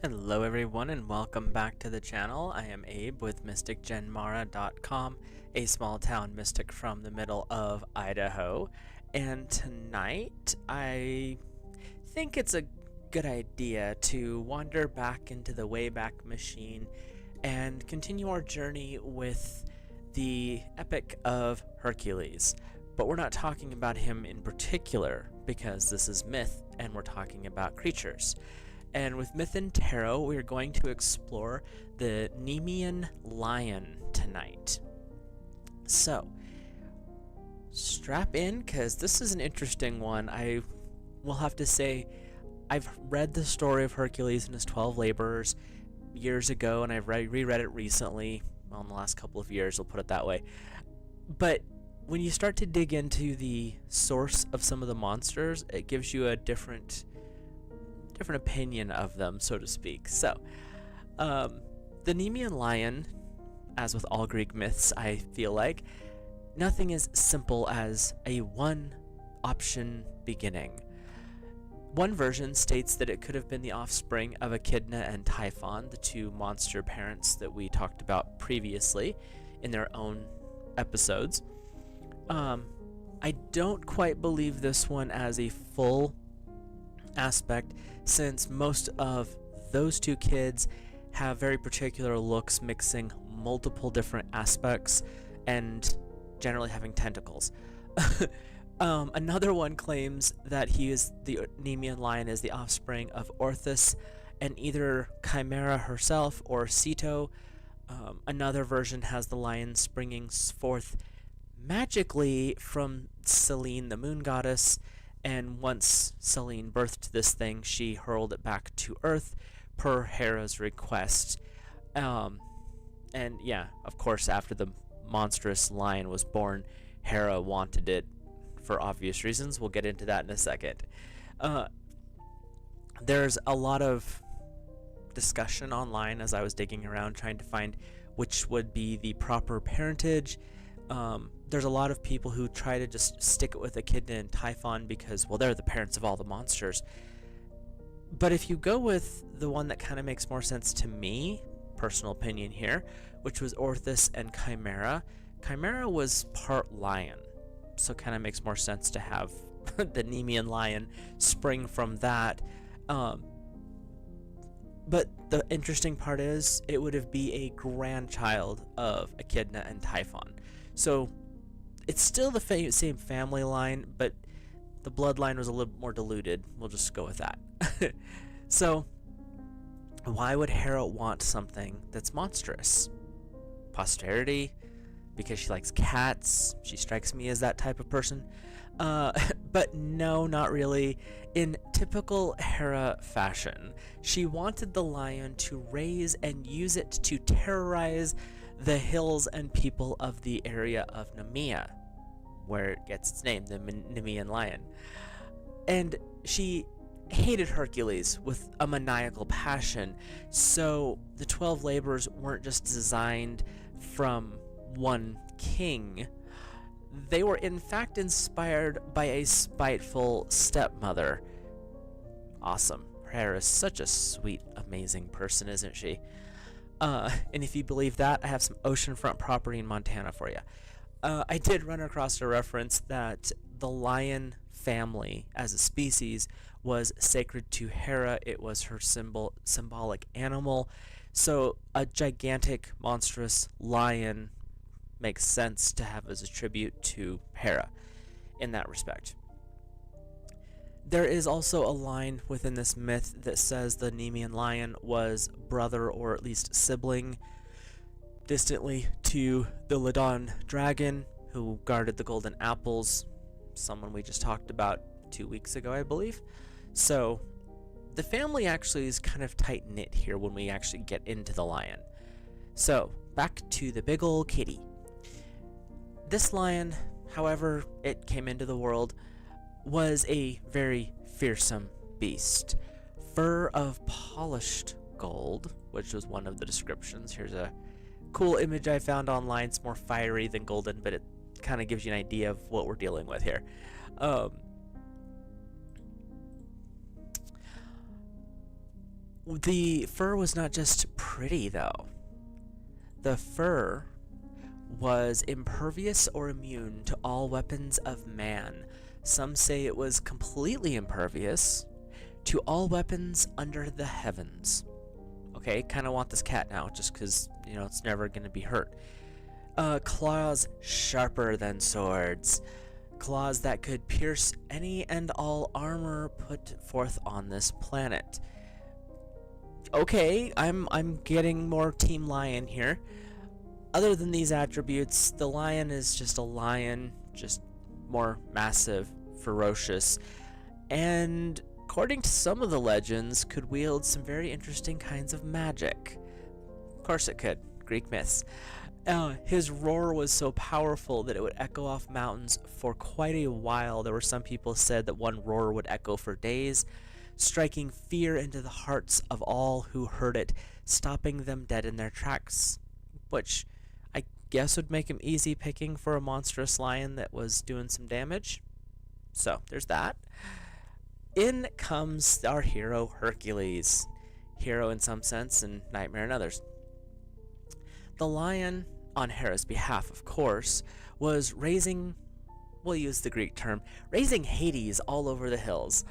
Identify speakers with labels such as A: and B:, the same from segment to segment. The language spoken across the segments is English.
A: Hello everyone and welcome back to the channel. I am Abe with MysticGenMara.com, a small town mystic from the middle of Idaho. And tonight I think it's a good idea to wander back into the Wayback Machine and continue our journey with the Epic of Hercules. But we're not talking about him in particular because this is myth and we're talking about creatures. And with Myth and Tarot, we're going to explore the Nemean Lion tonight. So, strap in, because this is an interesting one. I will have to say, I've read the story of Hercules and his 12 laborers years ago, and I've reread it recently, well, in the last couple of years, we'll put it that way. But when you start to dig into the source of some of the monsters, it gives you a different opinion of them, so to speak. So, the Nemean Lion, as with all Greek myths, I feel like, nothing as simple as a one-option beginning. One version states that it could have been the offspring of Echidna and Typhon, the two monster parents that we talked about previously in their own episodes. I don't quite believe this one as a full aspect, since most of those two kids have very particular looks, mixing multiple different aspects and generally having tentacles. Another one claims that the Nemean Lion is the offspring of Orthus and either Chimera herself or Ceto. Another version has the lion springing forth magically from Selene, the moon goddess, and once Selene birthed this thing, she hurled it back to Earth per Hera's request. And yeah, of course, after the monstrous lion was born, Hera wanted it for obvious reasons. We'll get into that in a second. There's a lot of discussion online as I was digging around trying to find which would be the proper parentage. There's a lot of people who try to just stick it with Echidna and Typhon because, well, they're the parents of all the monsters. But if you go with the one that kind of makes more sense to me, personal opinion here, which was Orthus and Chimera, Chimera was part lion, so kind of makes more sense to have the Nemean Lion spring from that. But the interesting part is it would be a grandchild of Echidna and Typhon. So it's still the same family line, but the bloodline was a little more diluted. We'll just go with that. So why would Hera want something that's monstrous? Posterity? Because she likes cats? She strikes me as that type of person. But no, not really. In typical Hera fashion, she wanted the lion to raise and use it to terrorize the hills and people of the area of Nemea, where it gets its name, the Nemean Lion. And she hated Hercules with a maniacal passion, so the 12 labors weren't just designed from one king. They were in fact inspired by a spiteful stepmother. Awesome. Hera is such a sweet, amazing person, isn't she? And if you believe that, I have some oceanfront property in Montana for you. I did run across a reference that the lion family as a species was sacred to Hera. It was her symbolic animal. So a gigantic, monstrous lion makes sense to have as a tribute to Hera in that respect. There is also a line within this myth that says the Nemean Lion was brother or at least sibling distantly to the Ladon dragon who guarded the golden apples, someone we just talked about 2 weeks ago, I believe. So the family actually is kind of tight-knit here when we actually get into the lion. So back to the big ol' kitty. This lion, however it came into the world, was a very fearsome beast. Fur of polished gold, which was one of the descriptions. Here's a cool image I found online. It's more fiery than golden, but it kind of gives you an idea of what we're dealing with here. The fur was not just pretty, though. The fur was impervious or immune to all weapons of man. Some say it was completely impervious to all weapons under the heavens. Okay, kind of want this cat now, just because, it's never going to be hurt. Claws sharper than swords. Claws that could pierce any and all armor put forth on this planet. Okay, I'm getting more Team Lion here. Other than these attributes, the lion is just a lion, just more massive, ferocious, and according to some of the legends, could wield some very interesting kinds of magic. Of course it could. Greek myths. His roar was so powerful that it would echo off mountains for quite a while. There were some people said that one roar would echo for days, striking fear into the hearts of all who heard it, stopping them dead in their tracks, which I guess would make him easy picking for a monstrous lion that was doing some damage. So there's that. In comes our hero Hercules. Hero in some sense and nightmare in others. The lion, on Hera's behalf of course, was raising, we'll use the Greek term, raising Hades all over the hills,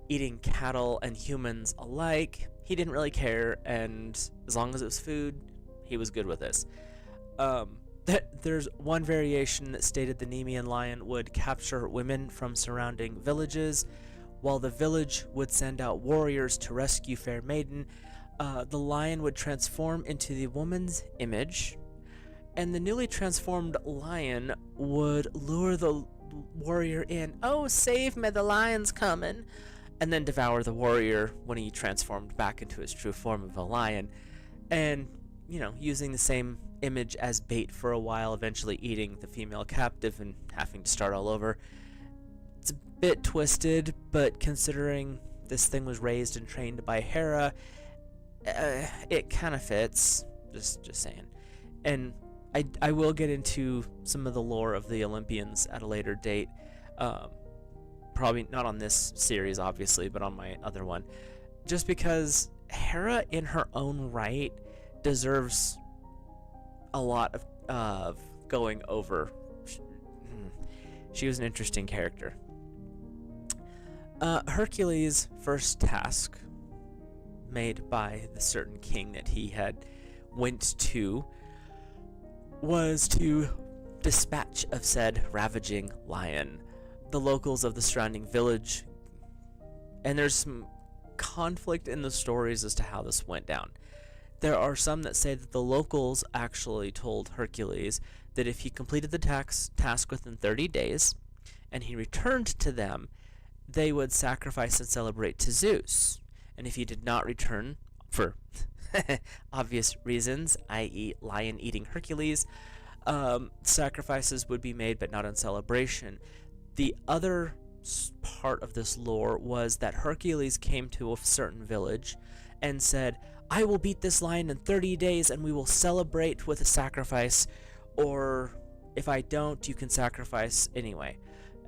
A: eating cattle and humans alike. He didn't really care, and as long as it was food, he was good with this. There's one variation that stated the Nemean Lion would capture women from surrounding villages, while the village would send out warriors to rescue fair maiden. The lion would transform into the woman's image, and the newly transformed lion would lure the warrior in. Oh, save me, the lion's coming! And then devour the warrior when he transformed back into his true form of a lion. And, using the same image as bait for a while, eventually eating the female captive and having to start all over. It's a bit twisted, but considering this thing was raised and trained by Hera, it kind of fits. Just saying. And I will get into some of the lore of the Olympians at a later date. Probably not on this series, obviously, but on my other one. Just because Hera, in her own right, deserves a lot of going over. She was an interesting character. Hercules' first task, made by the certain king that he had went to, was to dispatch of said ravaging lion. The locals of the surrounding village, and there's some conflict in the stories as to how this went down. There are some that say that the locals actually told Hercules that if he completed the task within 30 days and he returned to them, they would sacrifice and celebrate to Zeus. And if he did not return, for obvious reasons, i.e. lion-eating Hercules, sacrifices would be made but not in celebration. The other part of this lore was that Hercules came to a certain village and said, I will beat this lion in 30 days and we will celebrate with a sacrifice, or if I don't, you can sacrifice anyway,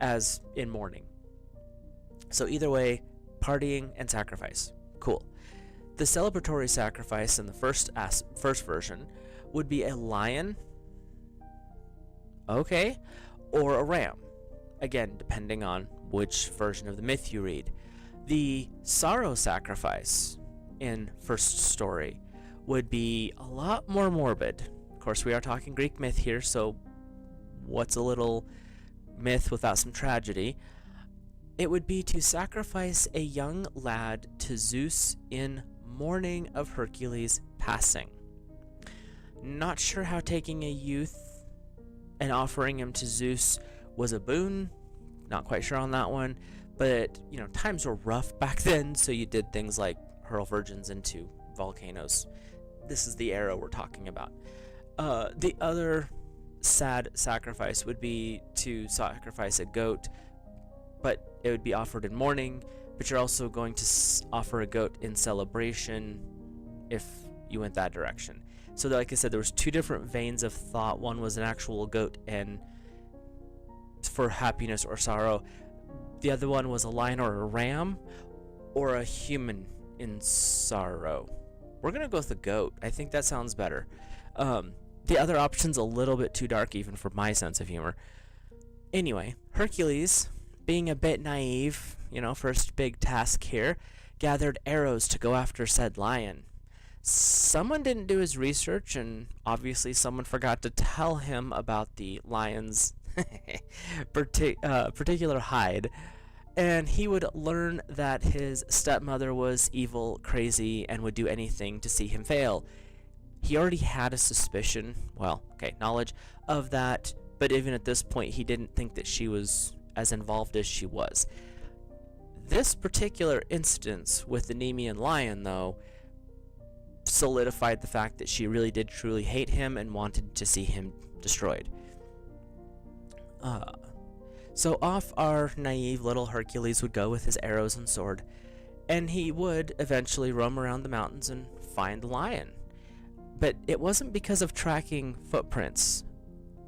A: as in mourning. So either way, partying and sacrifice. Cool. The celebratory sacrifice in the first version would be a lion, okay, or a ram. Again, depending on which version of the myth you read. The sorrow sacrifice in first story would be a lot more morbid. Of course, we are talking Greek myth here, so what's a little myth without some tragedy? It would be to sacrifice a young lad to Zeus in mourning of Hercules' passing. Not sure how taking a youth and offering him to Zeus was a boon. Not quite sure on that one, but times were rough back then, so you did things like hurl virgins into volcanoes. This is the era we're talking about. The other sad sacrifice would be to sacrifice a goat, but it would be offered in mourning, but you're also going to offer a goat in celebration if you went that direction. So like I said, there was two different veins of thought. One was an actual goat and for happiness or sorrow. The other one was a lion or a ram or a human in sorrow. We're gonna go with the goat. I think that sounds better. The other option's a little bit too dark even for my sense of humor. Anyway, Hercules, being a bit naive, first big task here, gathered arrows to go after said lion. Someone didn't do his research, and obviously someone forgot to tell him about the lion's particular hide, and he would learn that his stepmother was evil, crazy, and would do anything to see him fail. He already had a suspicion, knowledge of that, but even at this point he didn't think that she was as involved as she was. This particular instance with the Nemean Lion, though, solidified the fact that she really did truly hate him and wanted to see him destroyed. So off our naive little Hercules would go with his arrows and sword, and he would eventually roam around the mountains and find the lion. But it wasn't because of tracking footprints,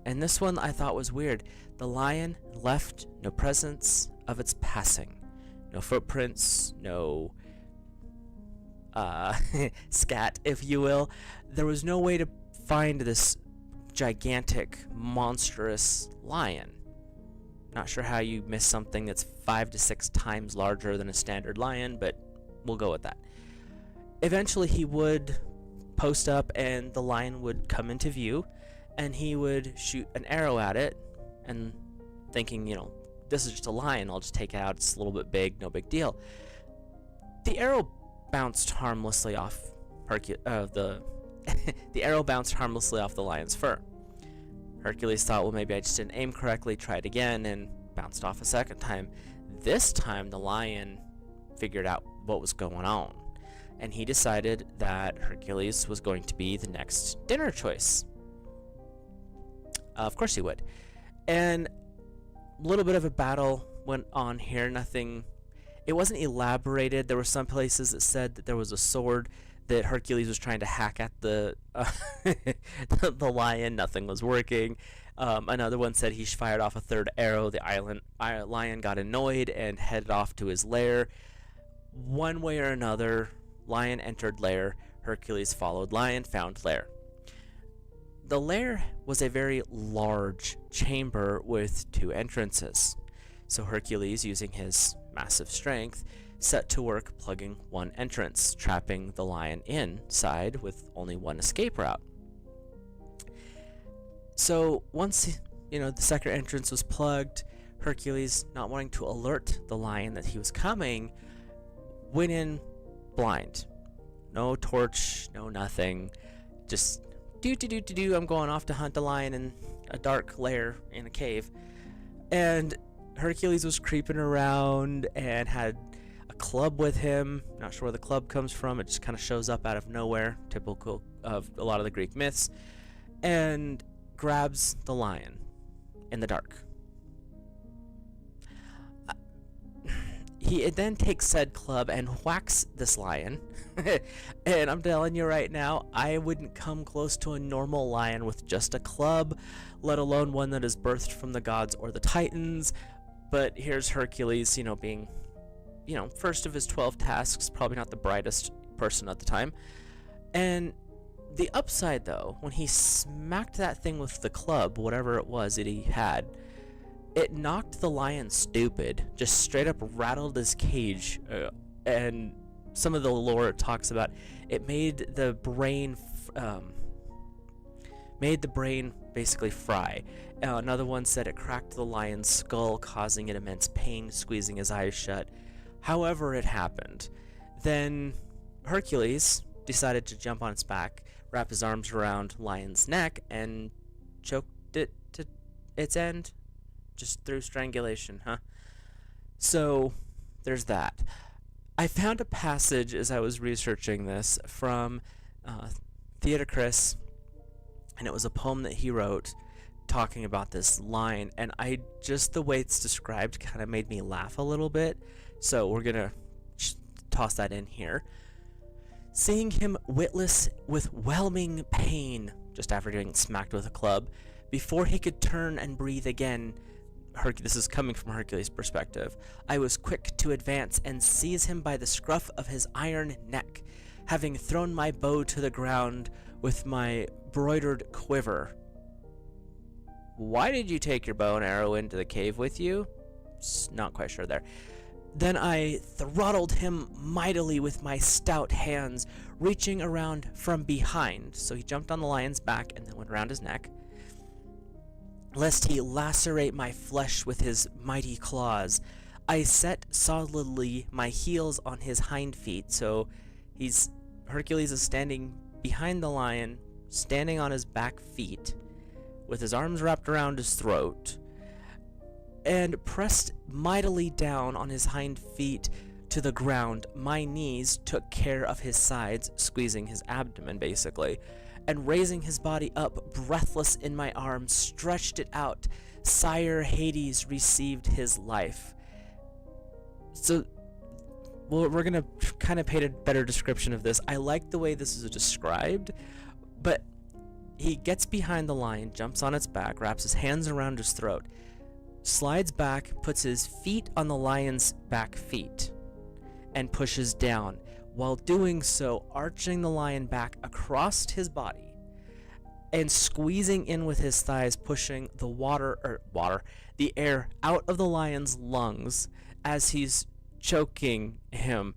A: and this one I thought was weird. The lion left no presence of its passing. No footprints, no scat, if you will. There was no way to find this gigantic, monstrous lion. Not sure how you miss something that's 5 to 6 times larger than a standard lion, but we'll go with that. Eventually he would post up and the lion would come into view, and he would shoot an arrow at it, and thinking, this is just a lion, I'll just take it out, it's a little bit big, no big deal. The arrow bounced harmlessly off the arrow bounced harmlessly off the lion's fur. Hercules thought, well, maybe I just didn't aim correctly, tried again, and bounced off a second time. This time the lion figured out what was going on, and he decided that Hercules was going to be the next dinner choice. Of course he would. And a little bit of a battle went on here. It wasn't elaborated. There were some places that said that there was a sword that Hercules was trying to hack at the the lion. Nothing was working. Another one said he fired off a third arrow. The lion got annoyed and headed off to his lair. One way or another, lion entered lair. Hercules followed lion, found lair. The lair was a very large chamber with 2 entrances. So Hercules, using his massive strength, set to work plugging one entrance, trapping the lion inside with only one escape route. So once the second entrance was plugged, Hercules, not wanting to alert the lion that he was coming, went in blind. No torch, no nothing. Just I'm going off to hunt a lion in a dark lair in a cave. And Hercules was creeping around and had a club with him. Not sure where the club comes from. It just kind of shows up out of nowhere, typical of a lot of the Greek myths, and grabs the lion in the dark. He then takes said club and whacks this lion. And I'm telling you right now, I wouldn't come close to a normal lion with just a club, let alone one that is birthed from the gods or the titans. But here's Hercules, being, first of his 12 tasks, probably not the brightest person at the time. And the upside, though, when he smacked that thing with the club, whatever it was that he had, it knocked the lion stupid, just straight up rattled his cage, and some of the lore talks about it made the brain basically fry. Another one said it cracked the lion's skull, causing it immense pain, squeezing his eyes shut. However it happened. Then Hercules decided to jump on its back, wrap his arms around lion's neck, and choked it to its end. Just through strangulation, huh? So, there's that. I found a passage as I was researching this from Theodocris, and it was a poem that he wrote talking about this line, and the way it's described kind of made me laugh a little bit, so we're gonna toss that in here. Seeing him witless with whelming pain, just after getting smacked with a club, before he could turn and breathe again, This is coming from Hercules' perspective. I was quick to advance and seize him by the scruff of his iron neck, having thrown my bow to the ground with my broidered quiver. Why did you take your bow and arrow into the cave with you? Not quite sure there. Then I throttled him mightily with my stout hands, reaching around from behind. So he jumped on the lion's back and then went around his neck, lest he lacerate my flesh with his mighty claws. I set solidly my heels on his hind feet, so Hercules is standing behind the lion, standing on his back feet, with his arms wrapped around his throat, and pressed mightily down on his hind feet to the ground. My knees took care of his sides, squeezing his abdomen basically, and raising his body up, breathless in my arms, stretched it out. Sire Hades received his life. So, well, we're gonna kind of paint a better description of this. I like the way this is described, but he gets behind the lion, jumps on its back, wraps his hands around his throat, slides back, puts his feet on the lion's back feet, and pushes down. While doing so, arching the lion back across his body and squeezing in with his thighs, pushing the air out of the lion's lungs as he's choking him.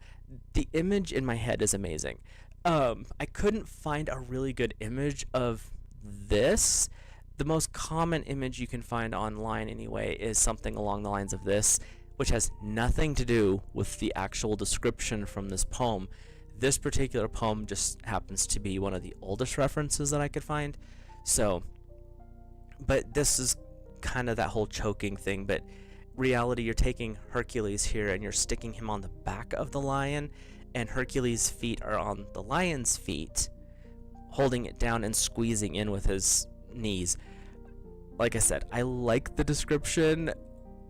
A: The image in my head is amazing. I couldn't find a really good image of this. The most common image you can find online anyway is something along the lines of this, which has nothing to do with the actual description from this poem. This particular poem just happens to be one of the oldest references that I could find. So, but this is kind of that whole choking thing, but reality, you're taking Hercules here and you're sticking him on the back of the lion, and Hercules' feet are on the lion's feet, holding it down and squeezing in with his knees. Like I said, I like the description,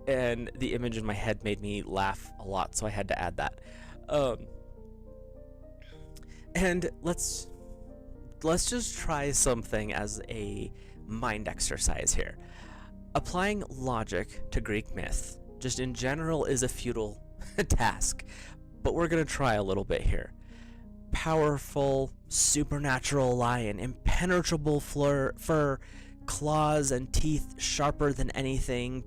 A: and the image in my head made me laugh a lot, so I had to add that. And let's just try something as a mind exercise here. Applying logic to Greek myth, just in general, is a futile task, but we're gonna try a little bit here. Powerful, supernatural lion, impenetrable fur, claws and teeth sharper than anything,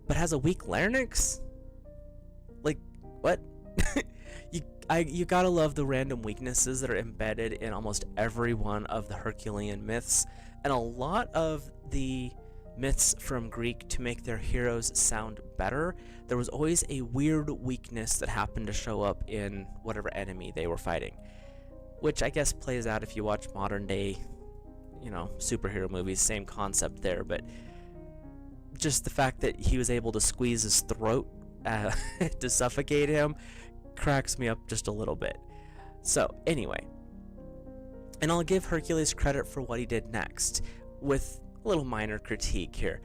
A: but has a weak larynx? Like, what? You gotta love the random weaknesses that are embedded in almost every one of the Herculean myths, and a lot of the myths from Greek to make their heroes sound better, there was always a weird weakness that happened to show up in whatever enemy they were fighting, which I guess plays out if you watch modern day, superhero movies. Same concept there, but just the fact that he was able to squeeze his throat to suffocate him cracks me up just a little bit. So anyway, and I'll give Hercules credit for what he did next, with a little minor critique here.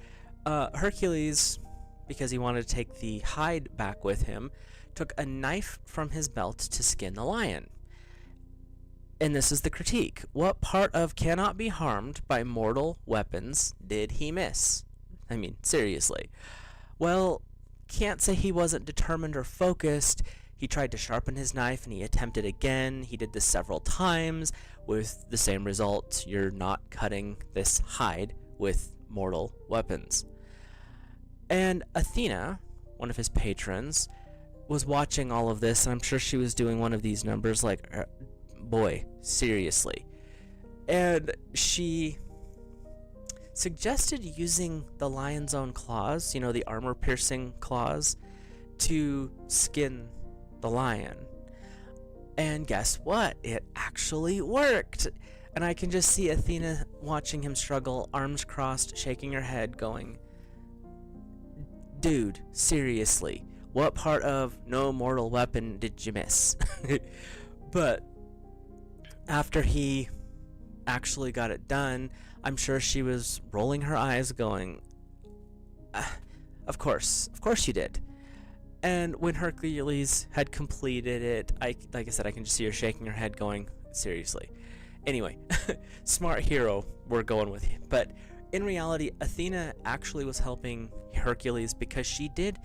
A: Hercules, because he wanted to take the hide back with him, took a knife from his belt to skin the lion. And this is the critique. What part of cannot be harmed by mortal weapons did he miss? I mean, seriously. Well, can't say he wasn't determined or focused. He tried to sharpen his knife and he attempted again. He did this several times with the same result. You're not cutting this hide with mortal weapons. And Athena, one of his patrons, was watching all of this, and I'm sure she was doing one of these numbers like, boy, seriously. And she suggested using the lion's own claws, the armor-piercing claws, to skin the lion. And guess what? It actually worked. And I can just see Athena watching him struggle, arms crossed, shaking her head, going, dude, seriously, what part of no mortal weapon did you miss? But after he actually got it done, I'm sure she was rolling her eyes going, of course you did. And when Hercules had completed it, like I said, I can just see her shaking her head going, seriously. Anyway, smart hero we're going with. But In reality, Athena actually was helping Hercules because she did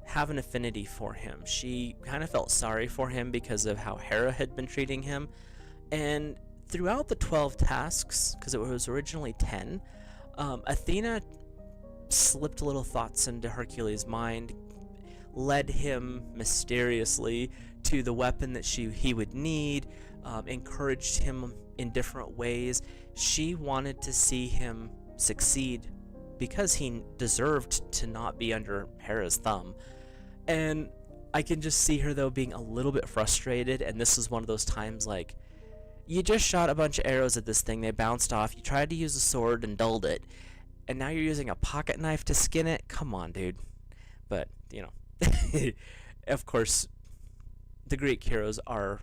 A: have an affinity for him. She kind of felt sorry for him because of how Hera had been treating him. And throughout the 12 tasks, because it was originally 10, Athena slipped little thoughts into Hercules' mind, led him mysteriously to the weapon that he would need, encouraged him in different ways. She wanted to see him succeed because he deserved to not be under Hera's thumb. And I can just see her, though, being a little bit frustrated, and this is one of those times like, you just shot a bunch of arrows at this thing, they bounced off, you tried to use a sword and dulled it, and now you're using a pocket knife to skin it? Come on, dude. But, of course, the Greek heroes are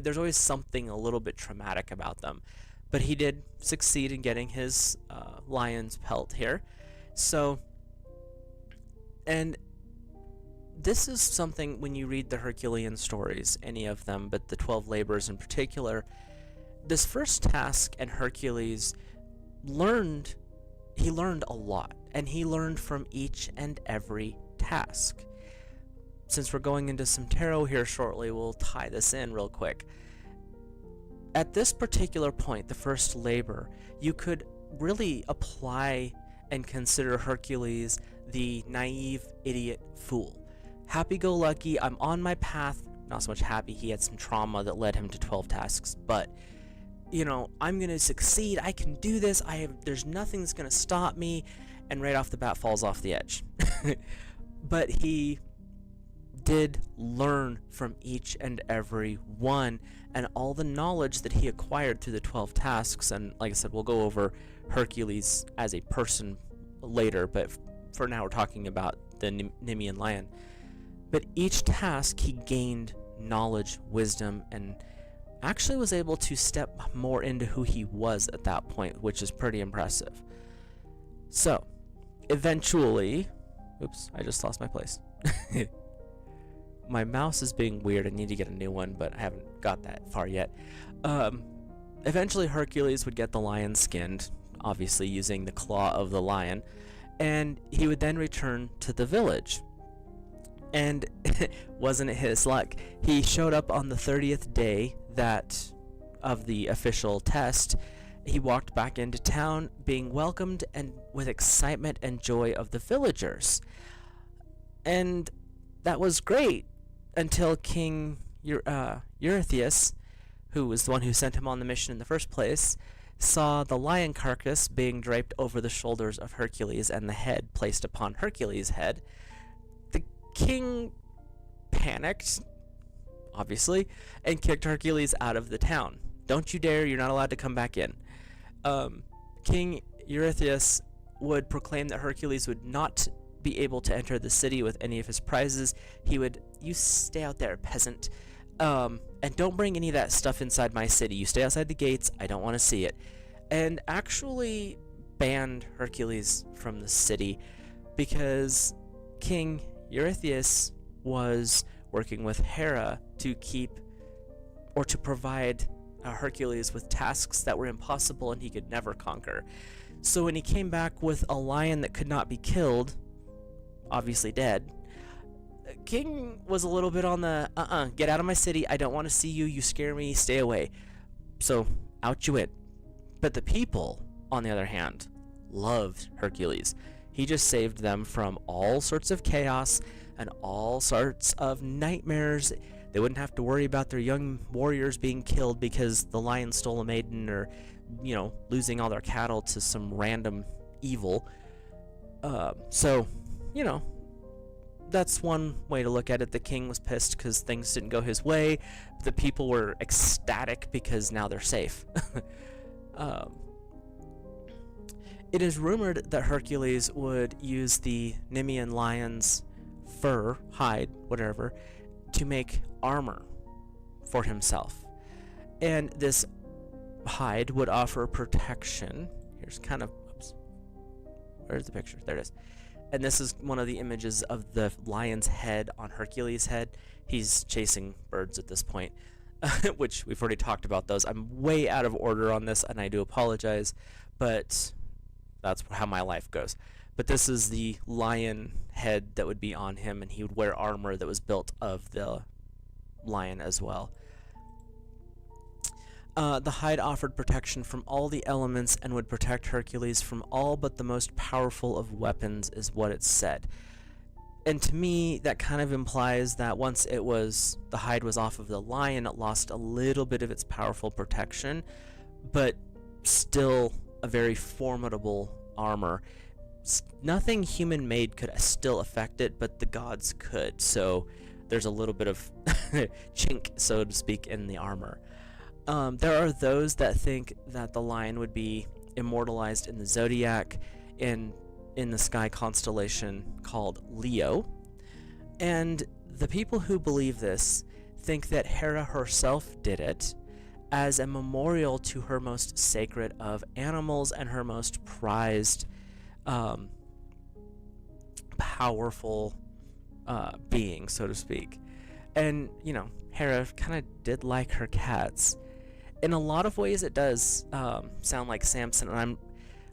A: there's always something a little bit traumatic about them. But he did succeed in getting his lion's pelt here. So, and this is something when you read the Herculean stories, any of them, but the 12 Labors in particular, this first task, and Hercules learned a lot, and he learned from each and every task. Since we're going into some tarot here shortly, we'll tie this in real quick. At this particular point, the first labor, you could really apply and consider Hercules the naive idiot fool. Happy-go-lucky, I'm on my path. Not so much happy, he had some trauma that led him to 12 tasks, but I'm gonna succeed, I can do this, there's nothing that's gonna stop me, and right off the bat falls off the edge. But he did learn from each and every one, and all the knowledge that he acquired through the 12 tasks. And like I said, we'll go over Hercules as a person later, but for now we're talking about the Nemean Lion. But each task he gained knowledge, wisdom, and actually was able to step more into who he was at that point, which is pretty impressive. So eventually, oops, I just lost my place. My mouse is being weird. I need to get a new one, but I haven't got that far yet. Eventually, Hercules would get the lion skinned, obviously using the claw of the lion, and he would then return to the village. And wasn't it his luck? He showed up on the 30th day of the official test. He walked back into town, being welcomed and with excitement and joy of the villagers. And that was great until King Eurystheus, who was the one who sent him on the mission in the first place, saw the lion carcass being draped over the shoulders of Hercules and the head placed upon Hercules' head. The king panicked, obviously, and kicked Hercules out of the town. Don't you dare, you're not allowed to come back in. King Eurystheus would proclaim that Hercules would not be able to enter the city with any of his prizes. He would, you stay out there, peasant, and don't bring any of that stuff inside my city. You stay outside the gates, I don't want to see it. And actually banned Hercules from the city because King Eurystheus was working with Hera to provide Hercules with tasks that were impossible and he could never conquer. So when he came back with a lion that could not be killed, obviously dead, King was a little bit on the get out of my city, I don't want to see you, you scare me, stay away. So out you went. But the people, on the other hand, loved Hercules. He just saved them from all sorts of chaos and all sorts of nightmares. They wouldn't have to worry about their young warriors being killed because the lion stole a maiden, or losing all their cattle to some random evil. So that's one way to look at it. The king was pissed because things didn't go his way. The people were ecstatic because now they're safe. It is rumored that Hercules would use the Nemean Lion's fur, hide, whatever, to make armor for himself. And this hide would offer protection. Here's kind of, oops, where's the picture? There it is. And this is one of the images of the lion's head on Hercules' head. He's chasing birds at this point, which we've already talked about those. I'm way out of order on this, and I do apologize, but That's how my life goes. But this is the lion head that would be on him, and he would wear armor that was built of the lion as well. The hide offered protection from all the elements and would protect Hercules from all but the most powerful of weapons, is what it said. And to me, that kind of implies that once the hide was off of the lion, it lost a little bit of its powerful protection, but still a very formidable armor. Nothing human-made could still affect it, but the gods could, so there's a little bit of chink, so to speak, in the armor. There are those that think that the lion would be immortalized in the zodiac in the sky constellation called Leo. And the people who believe this think that Hera herself did it as a memorial to her most sacred of animals and her most prized, powerful being, so to speak. And, Hera kind of did like her cats. In a lot of ways, it does sound like Samson, and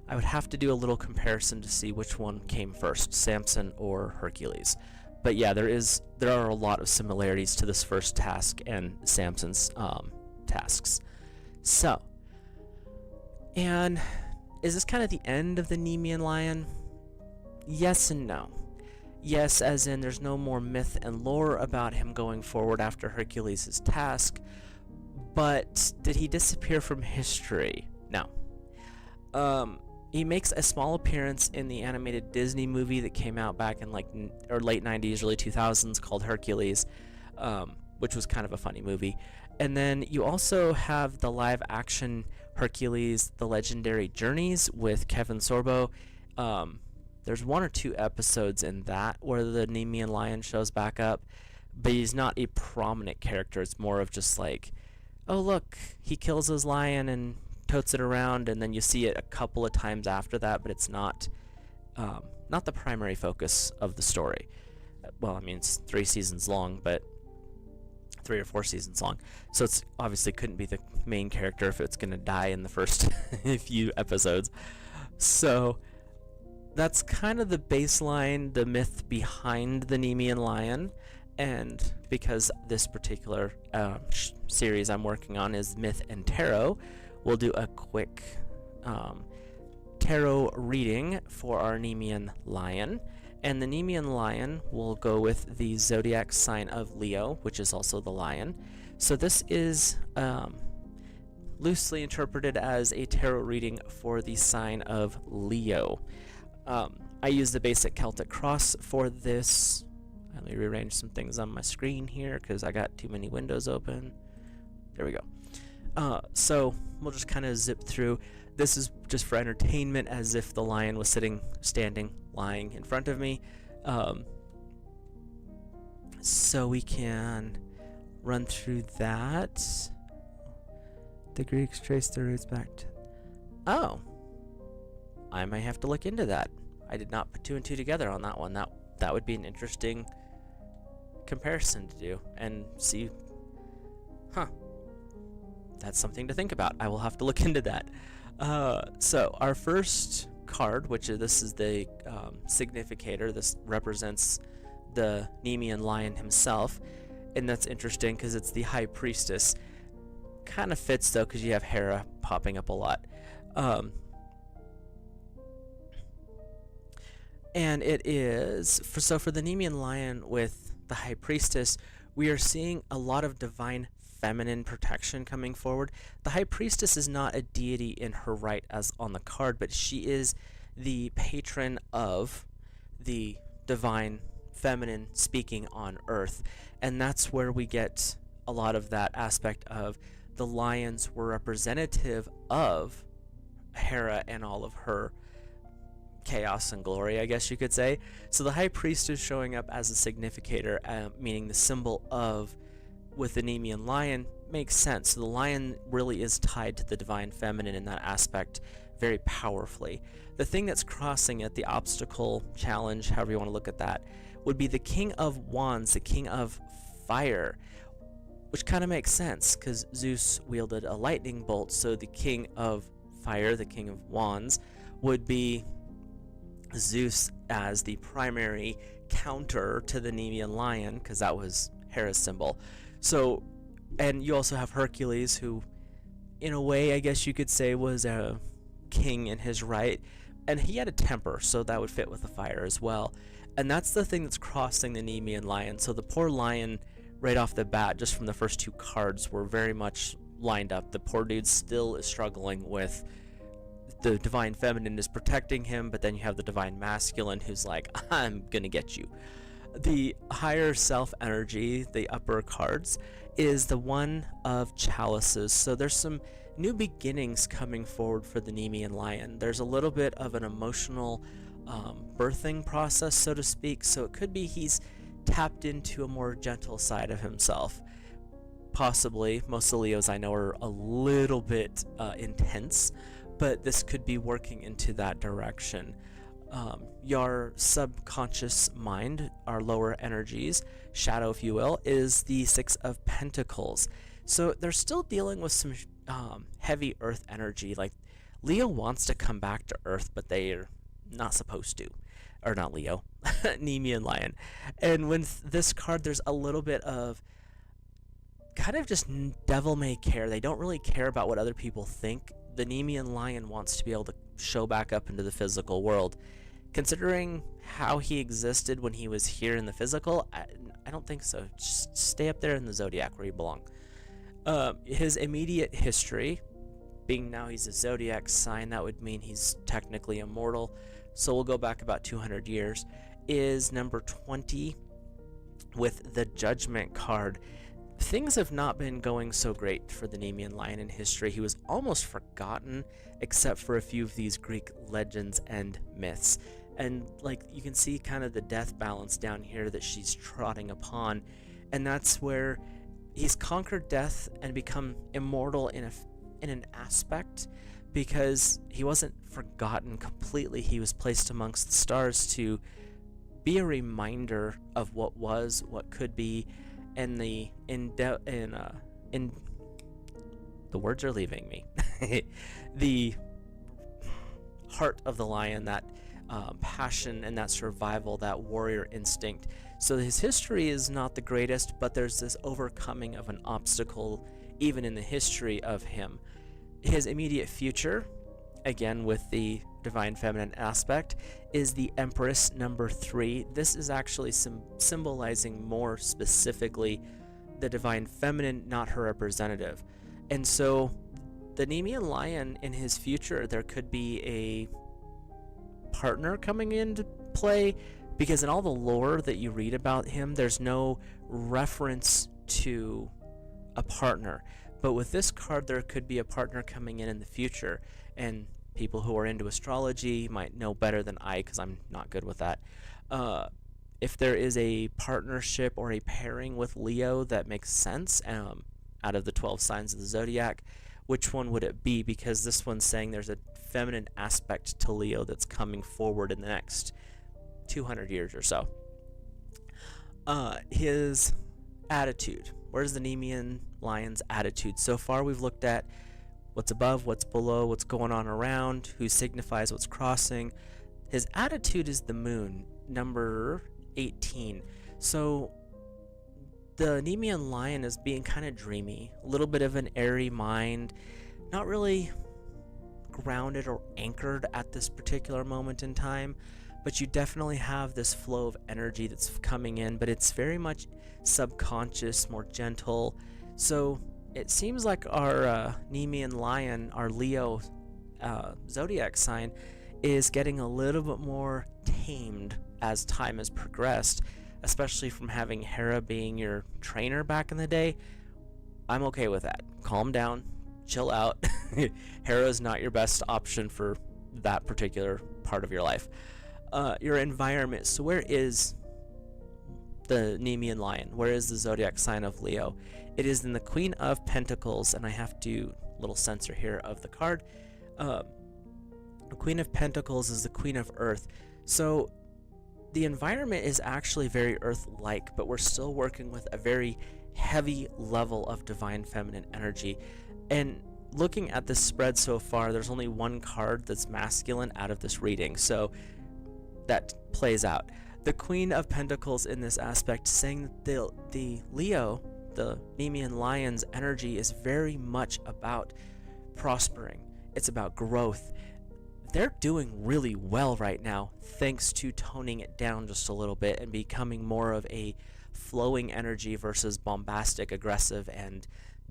A: I would have to do a little comparison to see which one came first, Samson or Hercules. But yeah, there are a lot of similarities to this first task and Samson's tasks. So, and is this kind of the end of the Nemean Lion? Yes and no. Yes, as in there's no more myth and lore about him going forward after Hercules' task. But did he disappear from history? No. He makes a small appearance in the animated Disney movie that came out back in late 90s, early 2000s called Hercules, which was kind of a funny movie. And then you also have the live action Hercules: The Legendary Journeys with Kevin Sorbo. There's 1 or 2 episodes in that where the Nemean Lion shows back up, but he's not a prominent character. It's more of just like, oh look, he kills his lion and totes it around, and then you see it a couple of times after that, but it's not the primary focus of the story. Well, I mean, it's 3 seasons long, but 3 or 4 seasons long, so it's obviously couldn't be the main character if it's gonna die in the first few episodes. So that's kind of the baseline, the myth behind the Nemean Lion. And because this particular series I'm working on is Myth and Tarot, we'll do a quick tarot reading for our Nemean Lion. And the Nemean Lion will go with the zodiac sign of Leo, which is also the lion. So this is loosely interpreted as a tarot reading for the sign of Leo. I use the basic Celtic cross for this. Let me rearrange some things on my screen here because I got too many windows open. There we go. So we'll just kind of zip through. This is just for entertainment, as if the lion was standing, lying in front of me. So we can run through that. The Greeks traced their roots back to... Oh. I might have to look into that. I did not put 2 and 2 together on that one. That would be an interesting comparison to do and see. That's something to think about. I will have to look into that. So our first card, this is the significator. This represents the Nemean Lion himself, and that's interesting because it's the High Priestess. Kind of fits though because you have Hera popping up a lot. And it is for the Nemean Lion with the High Priestess, we are seeing a lot of divine feminine protection coming forward. The High Priestess is not a deity in her right as on the card, but she is the patron of the divine feminine speaking on Earth, and that's where we get a lot of that aspect of the lions were representative of Hera and all of her chaos and glory, I guess you could say. So the High Priest is showing up as a significator, meaning the symbol of, with the Nemean Lion, makes sense. So the lion really is tied to the divine feminine in that aspect very powerfully. The thing that's crossing it, the obstacle, challenge, however you want to look at that, would be the King of Wands, the King of Fire, which kind of makes sense because Zeus wielded a lightning bolt, so the King of Fire, the King of Wands, would be Zeus as the primary counter to the Nemean Lion, because that was Hera's symbol. So, and you also have Hercules, who, in a way, I guess you could say, was a king in his right, and he had a temper, so that would fit with the fire as well. And that's the thing that's crossing the Nemean Lion. So the poor lion, right off the bat, just from the first two cards, were very much lined up. The poor dude still is struggling with the divine feminine is protecting him, but then you have the divine masculine who's like, I'm gonna get you. The higher self energy, the upper cards, is the one of chalices. So there's some new beginnings coming forward for the Nemean Lion. There's a little bit of an emotional birthing process, so to speak. So it could be he's tapped into a more gentle side of himself. Possibly, most of the Leos I know are a little bit intense, but this could be working into that direction. Your subconscious mind, our lower energies, shadow if you will, is the Six of Pentacles. So they're still dealing with some heavy earth energy. Like, Leo wants to come back to earth, but they're not supposed to. Or not Leo, Nemean Lion. And with this card, there's a little bit of kind of just devil may care. They don't really care about what other people think. The Nemean Lion wants to be able to show back up into the physical world. Considering how he existed when he was here in the physical, I don't think so. Just stay up there in the zodiac where you belong. His immediate history, being now he's a zodiac sign, that would mean he's technically immortal, so we'll go back about 200 years, is number 20 with the Judgment card. Things have not been going so great for the Nemean Lion in history. He was almost forgotten, except for a few of these Greek legends and myths. And like you can see kind of the death balance down here that she's trotting upon, and that's where he's conquered death and become immortal in an aspect, because he wasn't forgotten completely. He was placed amongst the stars to be a reminder of what was, what could be, and the words are leaving me. The heart of the lion, that passion and that survival, that warrior instinct. So his history is not the greatest, but there's this overcoming of an obstacle even in the history of him. His immediate future, again with the divine feminine aspect, is the Empress number 3. This is actually symbolizing more specifically the divine feminine, not her representative. And so the Nemean Lion in his future, there could be a partner coming into play, because in all the lore that you read about him, there's no reference to a partner. But with this card, there could be a partner coming in the future, and people who are into astrology might know better than I, because I'm not good with that. If there is a partnership or a pairing with Leo that makes sense out of the 12 signs of the zodiac, which one would it be? Because this one's saying there's a feminine aspect to Leo that's coming forward in the next 200 years or so. His attitude. Where's the Nemean Lion's attitude? So far we've looked at what's above, what's below, what's going on around, who signifies what's crossing. His attitude is the moon, number 18. So the Nemean Lion is being kind of dreamy, a little bit of an airy mind, not really grounded or anchored at this particular moment in time, but you definitely have this flow of energy that's coming in, but it's very much subconscious, more gentle. So it seems like our Nemean Lion, our Leo zodiac sign, is getting a little bit more tamed as time has progressed, especially from having Hera being your trainer back in the day. I'm okay with that. Calm down, chill out. Hera is not your best option for that particular part of your life. Your environment. So where is the Nemean Lion? Where is the zodiac sign of Leo? It is in the Queen of Pentacles, and I have to little censor here of the card. The Queen of Pentacles is the Queen of Earth. So the environment is actually very Earth-like, but we're still working with a very heavy level of divine feminine energy. And looking at this spread so far, there's only one card that's masculine out of this reading, so that plays out. The Queen of Pentacles in this aspect saying that the Leo, the Nemean Lion's energy is very much about prospering. It's about growth. They're doing really well right now, thanks to toning it down just a little bit and becoming more of a flowing energy versus bombastic, aggressive, and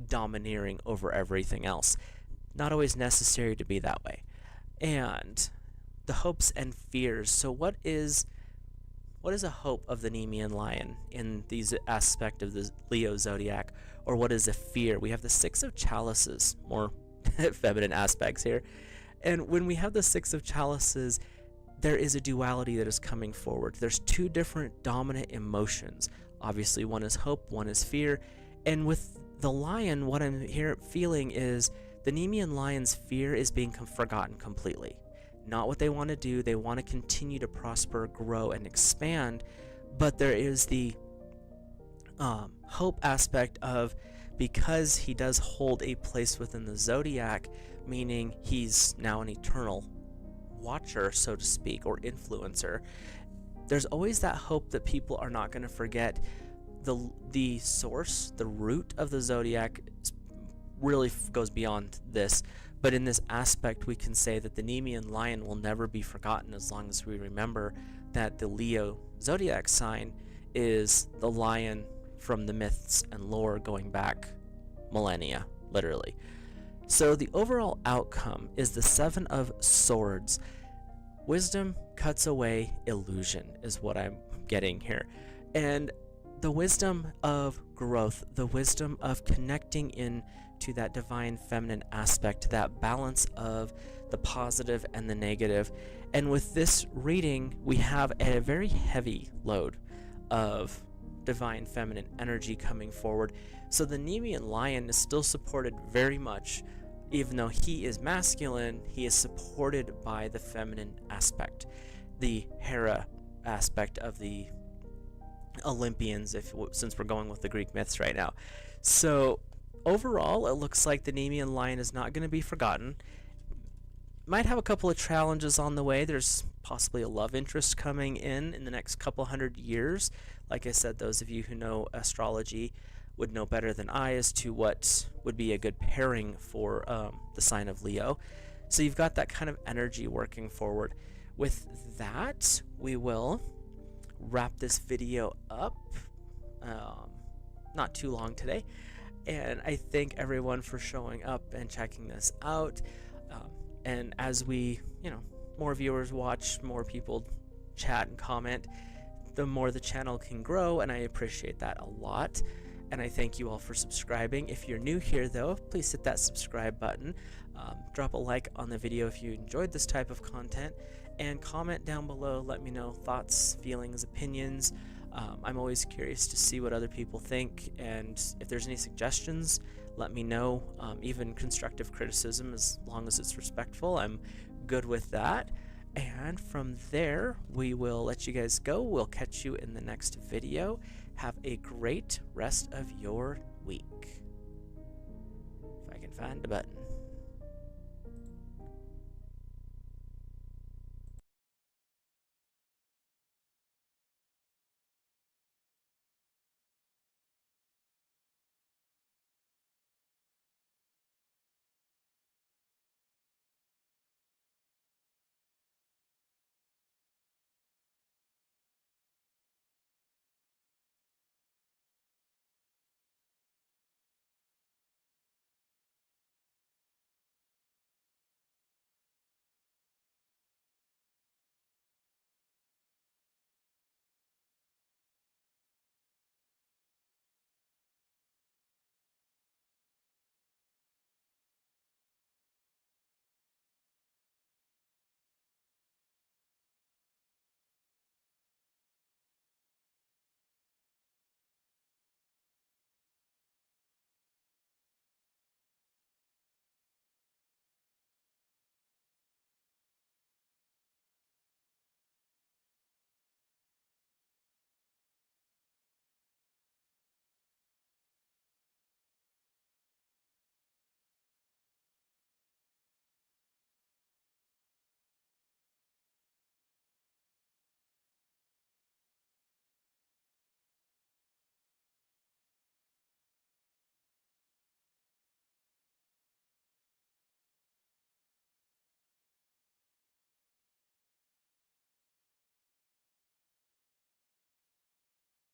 A: domineering over everything else. Not always necessary to be that way. And the hopes and fears. So what is a hope of the Nemean Lion in these aspect of the Leo zodiac, or what is a fear? We have the Six of Chalices, more feminine aspects here. And when we have the Six of Chalices, there is a duality that is coming forward. There's two different dominant emotions. Obviously, one is hope, one is fear. And with the lion, what I'm here feeling is the Nemean Lion's fear is being forgotten completely. Not what they want to do. They want to continue to prosper, grow, and expand. But there is the hope aspect of, because he does hold a place within the zodiac, meaning he's now an eternal watcher, so to speak, or influencer, there's always that hope that people are not going to forget the source, the root of the zodiac really goes beyond this. But in this aspect, we can say that the Nemean Lion will never be forgotten as long as we remember that the Leo zodiac sign is the lion from the myths and lore going back millennia, literally. So the overall outcome is the Seven of Swords. Wisdom cuts away illusion is what I'm getting here. And the wisdom of growth, the wisdom of connecting in to that divine feminine aspect, that balance of the positive and the negative. And with this reading, we have a very heavy load of divine feminine energy coming forward. So the Nemean Lion is still supported very much. Even though he is masculine, he is supported by the feminine aspect, the Hera aspect of the Olympians, since we're going with the Greek myths right now. So overall, it looks like the Nemean Lion is not going to be forgotten. Might have a couple of challenges on the way. There's possibly a love interest coming in the next couple hundred years. Like I said, those of you who know astrology would know better than I as to what would be a good pairing for the sign of Leo. So you've got that kind of energy working forward. With that, we will wrap this video up. Not too long today. And I thank everyone for showing up and checking this out. And as we, more viewers watch, more people chat and comment, the more the channel can grow, and I appreciate that a lot. And I thank you all for subscribing. If you're new here, though, please hit that subscribe button. Drop a like on the video if you enjoyed this type of content. And comment down below. Let me know thoughts, feelings, opinions. I'm always curious to see what other people think. And if there's any suggestions, let me know. Even constructive criticism, as long as it's respectful, I'm good with that. And from there, we will let you guys go. We'll catch you in the next video. Have a great rest of your week. If I can find a button.